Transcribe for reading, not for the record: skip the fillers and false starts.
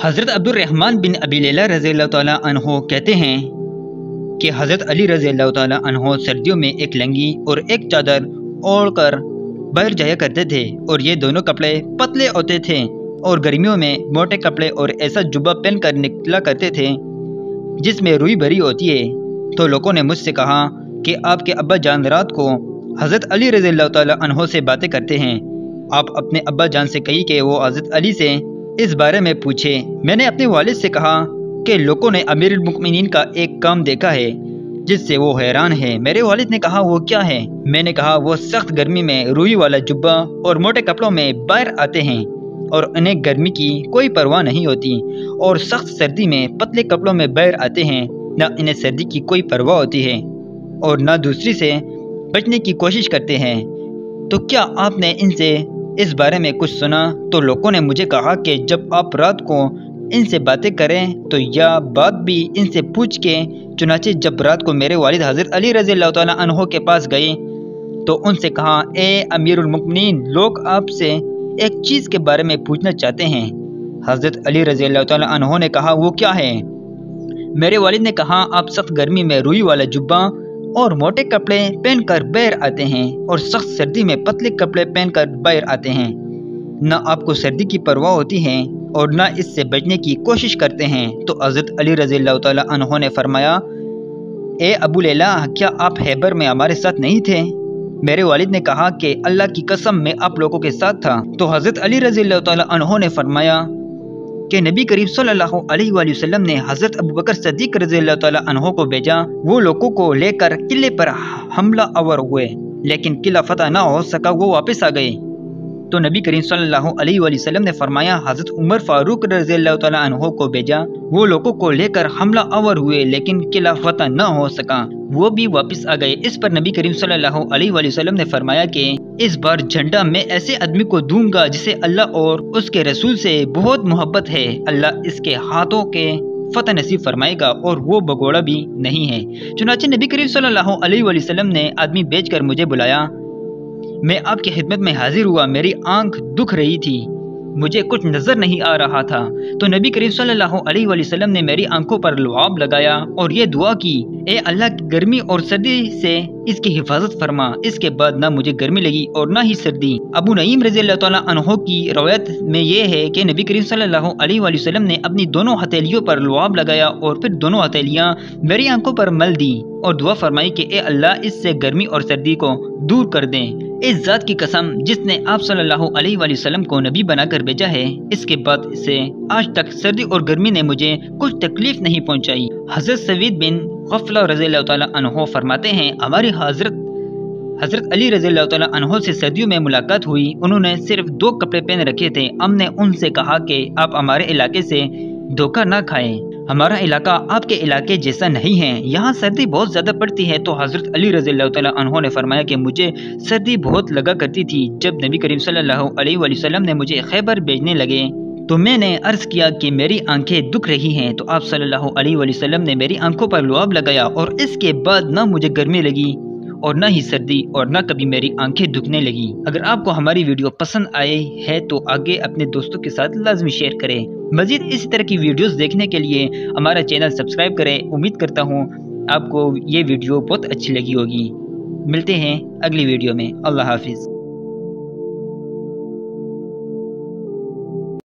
حضرت عبدالرحمن بن ابی لیلہ رضی اللہ تعالیٰ عنہ کہتے ہیں کہ حضرت علی رضی اللہ تعالیٰ عنہ سردیوں میں ایک لنگی اور ایک چادر اوڑھ کر باہر جایا کرتے تھے، اور یہ دونوں کپڑے پتلے ہوتے تھے، اور گرمیوں میں موٹے کپڑے اور ایسا جبہ پہن کر نکلا کرتے تھے جس میں روئی بھری ہوتی ہے۔ تو لوگوں نے مجھ سے کہا کہ آپ کے ابا جان رات کو حضرت علی رضی اللہ تعالیٰ عنہ سے باتیں کرتے ہیں، آپ اپنے ابا جان سے کہی کہ وہ حضرت علی سے اس بارے میں پوچھے۔ میں نے اپنے والد سے کہا کہ لوگوں نے امیر المؤمنین کا ایک کام دیکھا ہے جس سے وہ حیران ہے۔ میرے والد نے کہا وہ کیا ہے؟ میں نے کہا وہ سخت گرمی میں روئی والا جبہ اور موٹے کپڑوں میں باہر آتے ہیں اور انہیں گرمی کی کوئی پرواہ نہیں ہوتی، اور سخت سردی میں پتلے کپڑوں میں باہر آتے ہیں، نہ انہیں سردی کی کوئی پرواہ ہوتی ہے اور نہ دوسری سے بچنے کی کوشش کرتے ہیں۔ تو کیا آپ نے ان سے اس بارے میں کچھ سنا؟ تو لوگوں نے مجھے کہا کہ جب آپ رات کو ان سے باتیں کریں تو یا بات بھی ان سے پوچھ کے، چنانچہ جب رات کو میرے والد حضرت علی رضی اللہ تعالیٰ عنہ کے پاس گئے تو ان سے کہا، اے امیر المؤمنین، لوگ آپ سے ایک چیز کے بارے میں پوچھنا چاہتے ہیں۔ حضرت علی رضی اللہ تعالیٰ عنہ نے کہا وہ کیا ہے؟ میرے والد نے کہا آپ سخت گرمی میں روئی والا جبہ اور موٹے کپڑے پہن کر باہر آتے ہیں اور سخت سردی میں پتلے کپڑے پہن کر باہر آتے ہیں، نہ آپ کو سردی کی پرواہ ہوتی ہے اور نہ اس سے بچنے کی کوشش کرتے ہیں۔ تو حضرت علی رضی اللہ تعالیٰ عنہ نے فرمایا، اے ابو لیلہ، کیا آپ خیبر میں ہمارے ساتھ نہیں تھے؟ میرے والد نے کہا کہ اللہ کی قسم میں آپ لوگوں کے ساتھ تھا۔ تو حضرت علی رضی اللہ تعالیٰ عنہ نے فرمایا کہ نبی کریم صلی اللہ علیہ وآلہ وسلم نے حضرت ابوبکر صدیق رضی اللہ تعالیٰ عنہ کو بھیجا، وہ لوگوں کو لے کر قلعے پر حملہ آور ہوئے، لیکن قلعہ فتح نہ ہو سکا، وہ واپس آ گئے۔ تو نبی کریم صلی اللہ علیہ وآلہ وسلم نے فرمایا حضرت عمر فاروق رضی اللہ تعالیٰ عنہ کو بھیجا، وہ لوگوں کو لے کر حملہ آور ہوئے، لیکن قلعہ فتح نہ ہو سکا، وہ بھی واپس آ گئے۔ اس پر نبی کریم صلی اللہ علیہ وآلہ وسلم نے فرمایا کہ اس بار جھنڈا میں ایسے آدمی کو دوں گا جسے اللہ اور اس کے رسول سے بہت محبت ہے، اللہ اس کے ہاتھوں کے فتح نصیب فرمائے گا اور وہ بگوڑا بھی نہیں ہے۔ چنانچہ نبی کریم صلی اللہ علیہ وآلہ وسلم نے آدمی بھیج کر مجھے بلایا، میں آپ کی خدمت میں حاضر ہوا، میری آنکھ دکھ رہی تھی، مجھے کچھ نظر نہیں آ رہا تھا۔ تو نبی کریم صلی اللہ علیہ وآلہ وسلم نے میری آنکھوں پر لعاب لگایا اور یہ دعا کی، اے اللہ کی گرمی اور سردی سے اس کی حفاظت فرما۔ اس کے بعد نہ مجھے گرمی لگی اور نہ ہی سردی۔ ابو نعیم رضی اللہ تعالیٰ عنہ کی روایت میں یہ ہے کہ نبی کریم صلی اللہ علیہ وآلہ وسلم نے اپنی دونوں ہتھیلیوں پر لعاب لگایا اور پھر دونوں ہتھیلیاں میری آنکھوں پر مل دی اور دعا فرمائی کہ اے اللہ اس سے گرمی اور سردی کو دور کر دیں۔ اس ذات کی قسم جس نے آپ صلی اللہ علیہ وآلہ وسلم کو نبی بنا کر بھیجا ہے، اس کے بعد سے آج تک سردی اور گرمی نے مجھے کچھ تکلیف نہیں پہنچائی۔ حضرت سوید بن غفلہ رضی اللہ تعالیٰ عنہ فرماتے ہیں ہماری حضرت علی رضی اللہ تعالیٰ عنہ سے سردیوں میں ملاقات ہوئی، انہوں نے صرف 2 کپڑے پہن رکھے تھے۔ ہم نے ان سے کہا کہ آپ ہمارے علاقے سے دھوکہ نہ کھائیں، ہمارا علاقہ آپ کے علاقے جیسا نہیں ہے، یہاں سردی بہت زیادہ پڑتی ہے۔ تو حضرت علی رضی اللہ تعالیٰ عنہ نے فرمایا کہ مجھے سردی بہت لگا کرتی تھی۔ جب نبی کریم صلی اللہ علیہ وآلہ وسلم نے مجھے خیبر بھیجنے لگے تو میں نے عرض کیا کہ میری آنکھیں دکھ رہی ہیں، تو آپ صلی اللہ علیہ وآلہ وسلم نے میری آنکھوں پر لعاب لگایا اور اس کے بعد نہ مجھے گرمی لگی اور نہ ہی سردی اور نہ کبھی میری آنکھیں دکھنے لگی۔ اگر آپ کو ہماری ویڈیو پسند آئے ہے تو آگے اپنے دوستوں کے ساتھ لازمی شیئر کریں۔ مزید اسی طرح کی ویڈیوز دیکھنے کے لیے ہمارا چینل سبسکرائب کریں۔ امید کرتا ہوں آپ کو یہ ویڈیو بہت اچھی لگی ہوگی۔ ملتے ہیں اگلی ویڈیو میں۔ اللہ حافظ۔